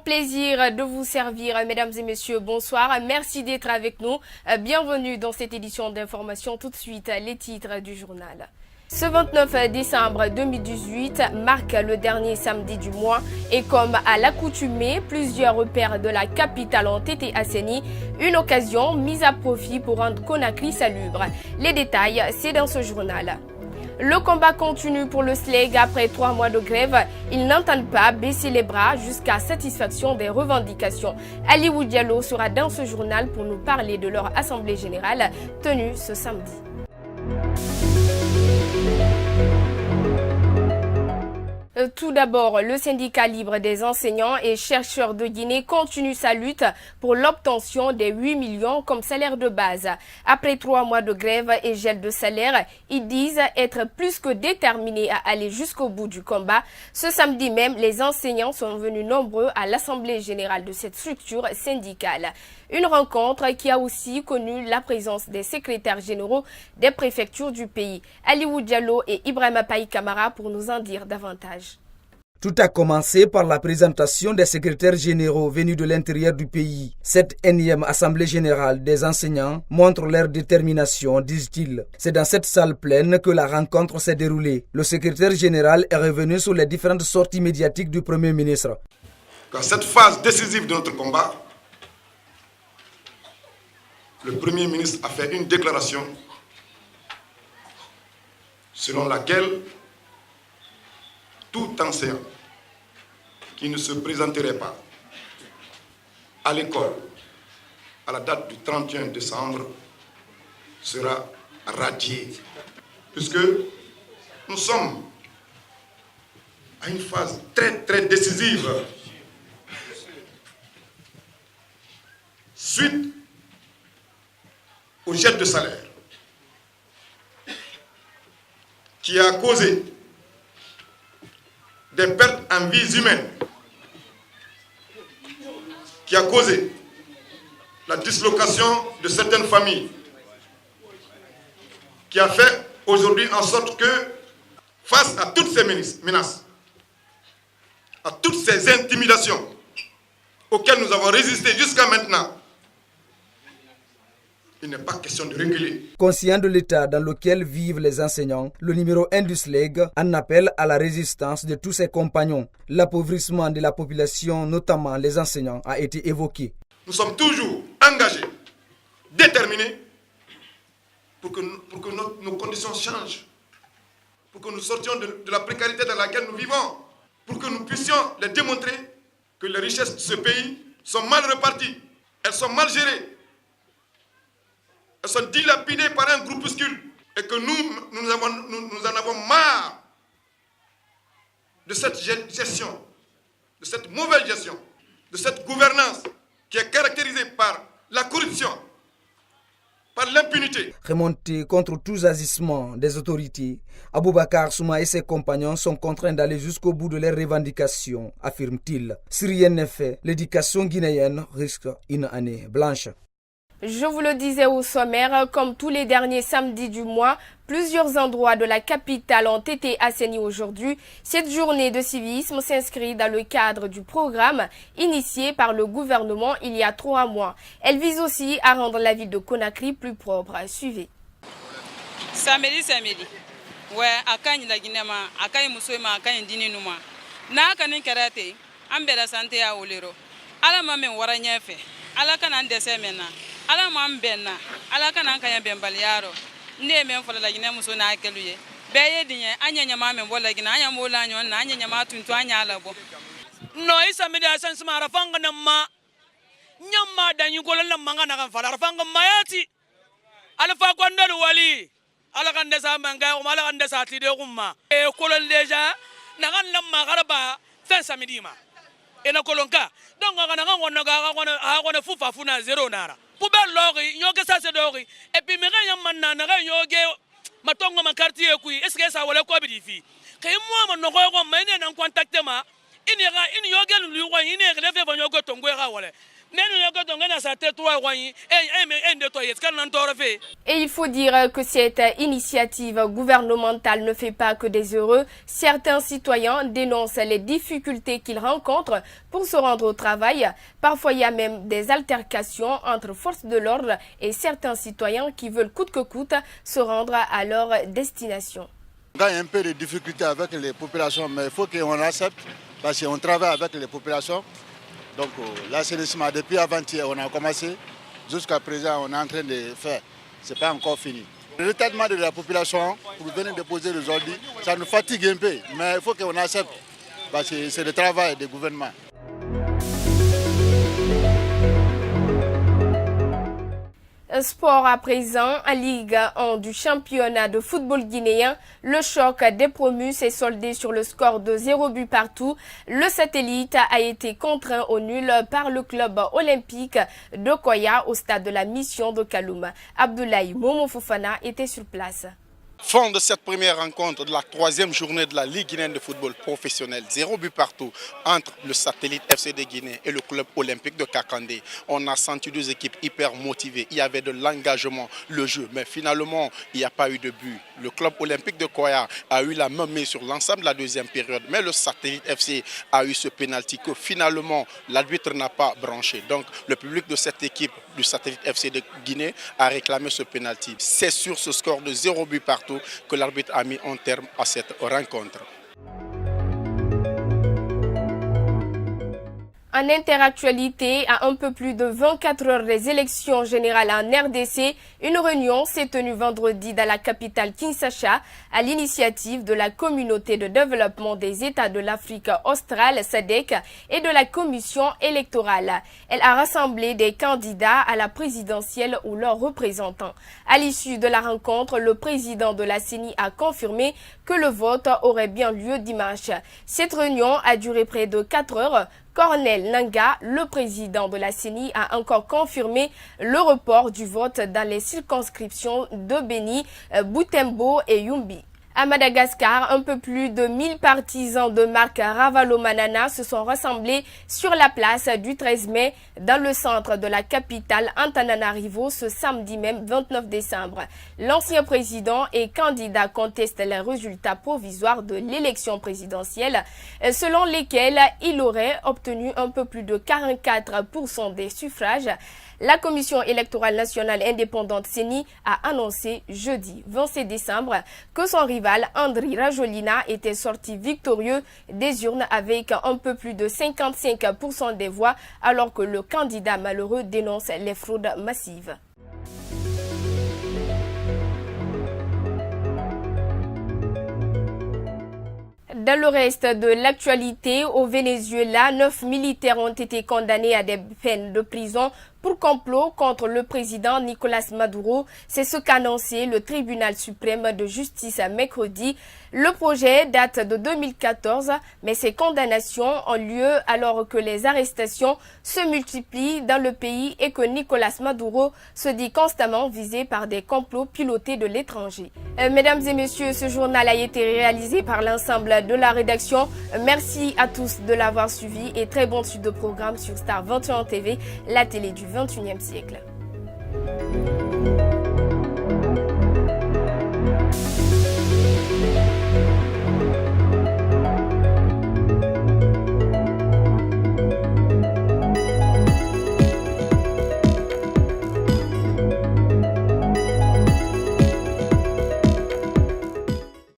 plaisir de vous servir, mesdames et messieurs, bonsoir. Merci d'être avec nous. Bienvenue dans cette édition d'information. Tout de suite, les titres du journal. Ce 29 décembre 2018 marque le dernier samedi du mois et comme à l'accoutumée, plusieurs repères de la capitale ont été assainis. Une occasion mise à profit pour rendre Conakry salubre. Les détails, c'est dans ce journal. Le combat continue pour le SLEG après 3 mois de grève. Ils n'entendent pas baisser les bras jusqu'à satisfaction des revendications. Aliou Diallo sera dans ce journal pour nous parler de leur assemblée générale tenue ce samedi. Tout d'abord, le syndicat libre des enseignants et chercheurs de Guinée continue sa lutte pour l'obtention des 8 millions comme salaire de base. Après 3 mois de grève et gel de salaire, ils disent être plus que déterminés à aller jusqu'au bout du combat. Ce samedi même, les enseignants sont venus nombreux à l'assemblée générale de cette structure syndicale. Une rencontre qui a aussi connu la présence des secrétaires généraux des préfectures du pays. Aliou Diallo et Ibrahima Paï Kamara pour nous en dire davantage. Tout a commencé par la présentation des secrétaires généraux venus de l'intérieur du pays. Cette énième assemblée générale des enseignants montre leur détermination, disent-ils. C'est dans cette salle pleine que la rencontre s'est déroulée. Le secrétaire général est revenu sur les différentes sorties médiatiques du Premier ministre. Dans cette phase décisive de notre combat, le Premier ministre a fait une déclaration selon laquelle tout enseignant qui ne se présenterait pas à l'école à la date du 31 décembre sera radié. Puisque nous sommes à une phase très décisive. Suite au gel de salaire qui a causé des pertes en vies humaines, qui a causé la dislocation de certaines familles, qui a fait aujourd'hui en sorte que, face à toutes ces menaces, à toutes ces intimidations auxquelles nous avons résisté jusqu'à maintenant, il n'est pas question de reculer. Conscient de l'état dans lequel vivent les enseignants, le numéro 1 du SLEG en appelle à la résistance de tous ses compagnons. L'appauvrissement de la population, notamment les enseignants, a été évoqué. Nous sommes toujours engagés, déterminés pour que nos conditions changent, pour que nous sortions de la précarité dans laquelle nous vivons, pour que nous puissions les démontrer que les richesses de ce pays sont mal reparties, elles sont mal gérées. Elles sont dilapidées par un groupuscule et que nous en avons marre de cette gestion, de cette mauvaise gestion, de cette gouvernance qui est caractérisée par la corruption, par l'impunité. Remontés contre tous agissements des autorités, Aboubakar Souma et ses compagnons sont contraints d'aller jusqu'au bout de leurs revendications, affirme-t-il. Si rien n'est fait, l'éducation guinéenne risque une année blanche. Je vous le disais au sommaire, comme tous les derniers samedis du mois, plusieurs endroits de la capitale ont été assainis aujourd'hui. Cette journée de civisme s'inscrit dans le cadre du programme initié par le gouvernement il y a 3 mois. Elle vise aussi à rendre la ville de Conakry plus propre. Suivez. Samedi. Ouais, akany la Guinema, akany musoima, akany dini numa. Na kanin karate, ambela santé a olero. Ala mamen waranya fe. Ala kanan desemena. Ala mam benna. Ala kanan kanya bembaliaro. Ne men fola la Guinea muso na akeluye. Beye dinye anya nyama men bola Guinea anya mola nyon na anya nyama tuntu anya alabo. No isa mi da san suma rafanga na ma. Nyamma da nyugola na manga na kan fala rafanga mayati. Ala fa kwandal wali. Ala kan desa manga o mala kan desa tide kumma. E kolon deja na kan lamma garaba fen samidima. Ena kolonka. Donc kana ngona ga kona fufa funa zero nara. Poubelle lori nyoke ça c'est dori et puis me ga manna na ga yoge matongo ma quartier ku est-ce que ça wala ko bi fi kay mo no ko ma ne nan contacter ma ini yoge lu ko ini relève va nyogo tongo ga wala Et il faut dire que cette initiative gouvernementale ne fait pas que des heureux. Certains citoyens dénoncent les difficultés qu'ils rencontrent pour se rendre au travail. Parfois, il y a même des altercations entre forces de l'ordre et certains citoyens qui veulent coûte que coûte se rendre à leur destination. On a un peu de difficultés avec les populations, mais il faut qu'on accepte parce qu'on travaille avec les populations. Donc l'assainissement, depuis avant-hier, on a commencé. Jusqu'à présent, on est en train de faire. Ce n'est pas encore fini. Le retardement de la population pour venir déposer les ordures, ça nous fatigue un peu. Mais il faut qu'on accepte parce que c'est le travail du gouvernement. Sport à présent, en Ligue 1 du championnat de football guinéen, le choc des promus s'est soldé sur le score de 0 but partout. Le Satellite a été contraint au nul par le club olympique de Koya au stade de la mission de Kaloum. Abdoulaye Momo Fofana était sur place. Fin de cette première rencontre de la 3e journée de la Ligue guinéenne de football professionnel. 0 but partout entre le Satellite FC de Guinée et le club olympique de Kakandé. On a senti deux équipes hyper motivées. Il y avait de l'engagement, le jeu. Mais finalement, il n'y a pas eu de but. Le club olympique de Koya a eu la main mise sur l'ensemble de la deuxième période. Mais le Satellite FC a eu ce pénalty que finalement l'arbitre n'a pas branché. Donc le public de cette équipe du Satellite FC de Guinée a réclamé ce pénalty. C'est sur ce score de 0 but partout que l'arbitre a mis un terme à cette rencontre. En interactualité, à un peu plus de 24 heures des élections générales en RDC, une réunion s'est tenue vendredi dans la capitale Kinshasa à l'initiative de la communauté de développement des États de l'Afrique australe, SADC, et de la commission électorale. Elle a rassemblé des candidats à la présidentielle ou leurs représentants. À l'issue de la rencontre, le président de la CENI a confirmé que le vote aurait bien lieu dimanche. Cette réunion a duré près de 4 heures. Cornel Nanga, le président de la CENI, a encore confirmé le report du vote dans les circonscriptions de Beni, Butembo et Yumbi. À Madagascar, un peu plus de 1000 partisans de Marc Ravalomanana se sont rassemblés sur la place du 13 mai dans le centre de la capitale Antananarivo ce samedi même 29 décembre. L'ancien président et candidat conteste les résultats provisoires de l'élection présidentielle selon lesquels il aurait obtenu un peu plus de 44% des suffrages. La Commission électorale nationale indépendante CENI a annoncé jeudi 27 décembre que son rival Andry Rajoelina était sorti victorieux des urnes avec un peu plus de 55% des voix alors que le candidat malheureux dénonce les fraudes massives. Dans le reste de l'actualité, au Venezuela, 9 militaires ont été condamnés à des peines de prison pour complot contre le président Nicolas Maduro. C'est ce qu'a annoncé le tribunal suprême de justice mercredi. Le projet date de 2014, mais ces condamnations ont lieu alors que les arrestations se multiplient dans le pays et que Nicolas Maduro se dit constamment visé par des complots pilotés de l'étranger. Mesdames et messieurs, ce journal a été réalisé par l'ensemble de la rédaction. Merci à tous de l'avoir suivi et très bonne suite de programme sur Star 21 TV, la télé du 21e siècle.